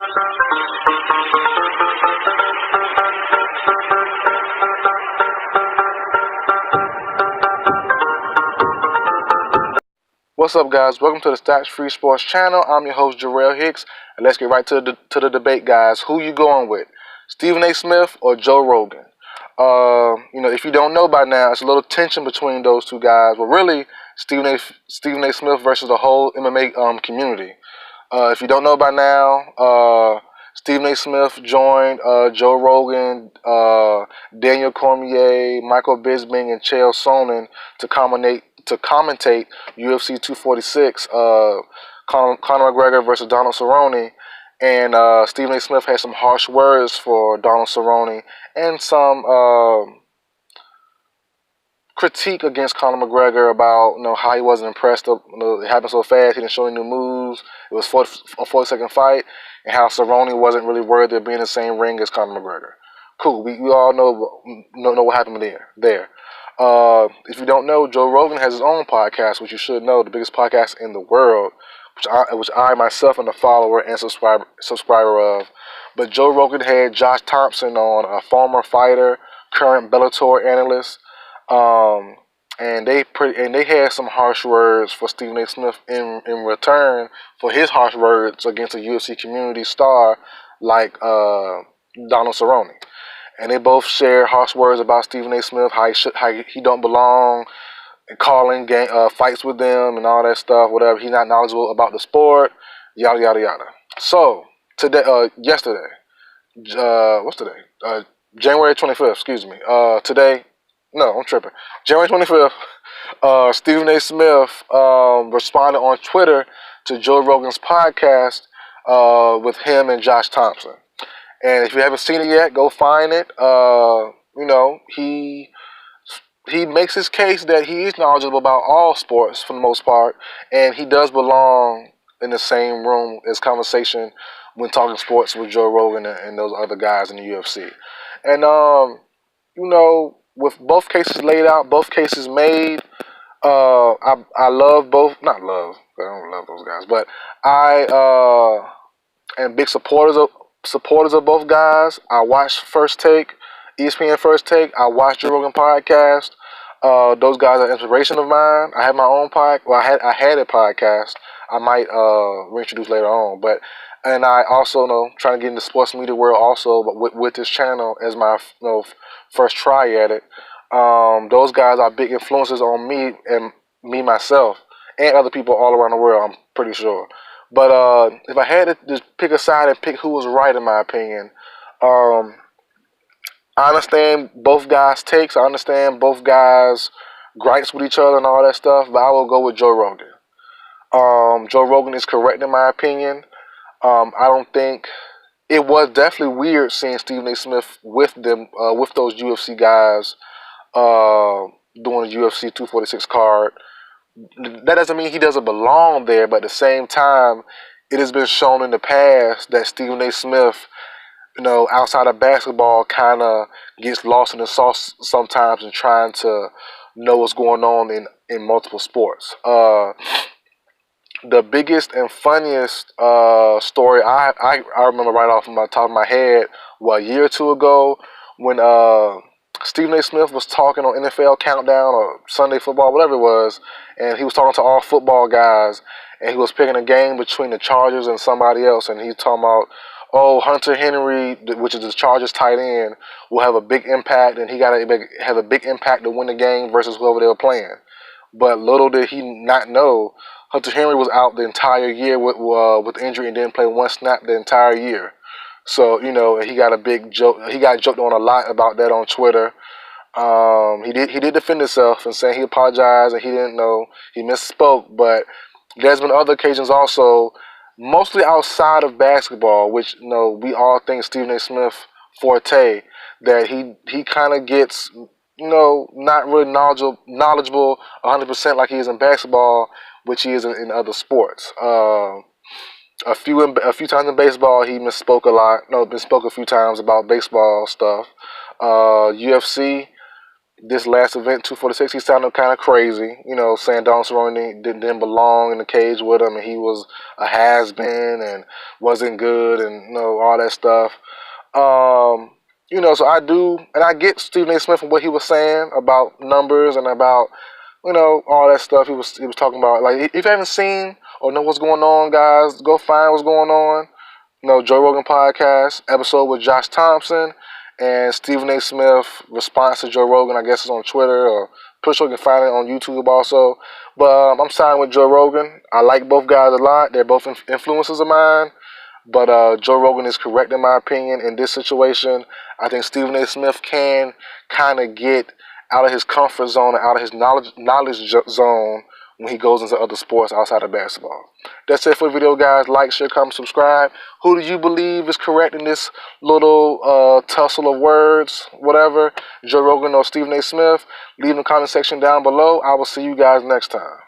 What's up, guys? Welcome to the Stats Free Sports channel. I'm your host, Jarrell Hicks, and let's get right to the debate, guys. Who you going with, Stephen A. Smith or Joe Rogan? If you don't know by now, it's a little tension between those two guys. Well, really, Stephen A. Smith versus the whole MMA community. If you don't know by now, Stephen A. Smith joined Joe Rogan, Daniel Cormier, Michael Bisping, and Chael Sonnen to commentate UFC 246, Conor McGregor versus Donald Cerrone. And Stephen A. Smith had some harsh words for Donald Cerrone and some critique against Conor McGregor about how he wasn't impressed. It happened so fast. He didn't show any new moves. It was a 40-second fight, and how Cerrone wasn't really worthy of being in the same ring as Conor McGregor. Cool. We all know what happened there. If you don't know, Joe Rogan has his own podcast, which you should know, the biggest podcast in the world, which I myself am a follower and subscriber of. But Joe Rogan had Josh Thompson on, a former fighter, current Bellator analyst, and they had some harsh words for Stephen A. Smith in return for his harsh words against a UFC community star like Donald Cerrone. And they both share harsh words about Stephen A. Smith, how he don't belong, and calling fights with them and all that stuff, whatever. He's not knowledgeable about the sport, yada yada yada. So yesterday, what's today? January 25th. Excuse me. No, I'm tripping. January 25th. Stephen A. Smith responded on Twitter to Joe Rogan's podcast with him and Josh Thompson. And if you haven't seen it yet, go find it. He makes his case that he is knowledgeable about all sports for the most part, and he does belong in the same room as conversation when talking sports with Joe Rogan and those other guys in the UFC. And with both cases laid out, both cases made, I love both. Not love, I don't love those guys, but I am big supporters of both guys. I watch First Take, ESPN First Take. I watch Joe Rogan Podcast. Those guys are inspiration of mine. I have my own podcast. Well, I had a podcast. I might reintroduce later on, and I also trying to get into sports media world also, but with this channel as my first try at it. Those guys are big influences on me and myself and other people all around the world, I'm pretty sure. But if I had to just pick a side and pick who was right, in my opinion, I understand both guys' takes. I understand both guys' gripes with each other and all that stuff, but I will go with Joe Rogan. Joe Rogan is correct in my opinion. I don't think it was definitely weird seeing Stephen A. Smith with them, with those UFC guys doing the UFC 246 card. That doesn't mean he doesn't belong there, but at the same time, it has been shown in the past that Stephen A. Smith, outside of basketball, kind of gets lost in the sauce sometimes in trying to know what's going on in multiple sports. The biggest and funniest story I remember right off the top of my head, a year or two ago, when Stephen A. Smith was talking on NFL Countdown or Sunday Football, whatever it was, and he was talking to all football guys, and he was picking a game between the Chargers and somebody else, and he's talking about, Hunter Henry, which is the Chargers tight end, will have a big impact, and he got to have a big impact to win the game versus whoever they were playing. But little did he not know, Hunter Henry was out the entire year with injury and didn't play one snap the entire year. So, he got a big joke. He got joked on a lot about that on Twitter. He did defend himself and saying he apologized and he didn't know, he misspoke. But there's been other occasions also, mostly outside of basketball, which we all think Stephen A. Smith forte, that he kind of gets not really knowledgeable 100% like he is in basketball, which he is in other sports. A few times in baseball, he misspoke a lot. Misspoke a few times about baseball stuff. UFC, this last event, 246, he sounded kind of crazy, saying Donald Cerrone didn't belong in the cage with him, and he was a has-been and wasn't good, and all that stuff. So I get Stephen A. Smith and what he was saying about numbers and about all that stuff he was talking about. Like, if you haven't seen or know what's going on, guys, go find what's going on. Joe Rogan Podcast episode with Josh Thompson and Stephen A. Smith response to Joe Rogan. I guess it's on Twitter, or pretty sure you can find it on YouTube also. But I'm siding with Joe Rogan. I like both guys a lot. They're both influences of mine. But Joe Rogan is correct in my opinion in this situation. I think Stephen A. Smith can kind of get out of his comfort zone and out of his knowledge zone when he goes into other sports outside of basketball. That's it for the video, guys. Like, share, comment, subscribe. Who do you believe is correct in this little tussle of words, whatever? Joe Rogan or Stephen A. Smith? Leave in the comment section down below. I will see you guys next time.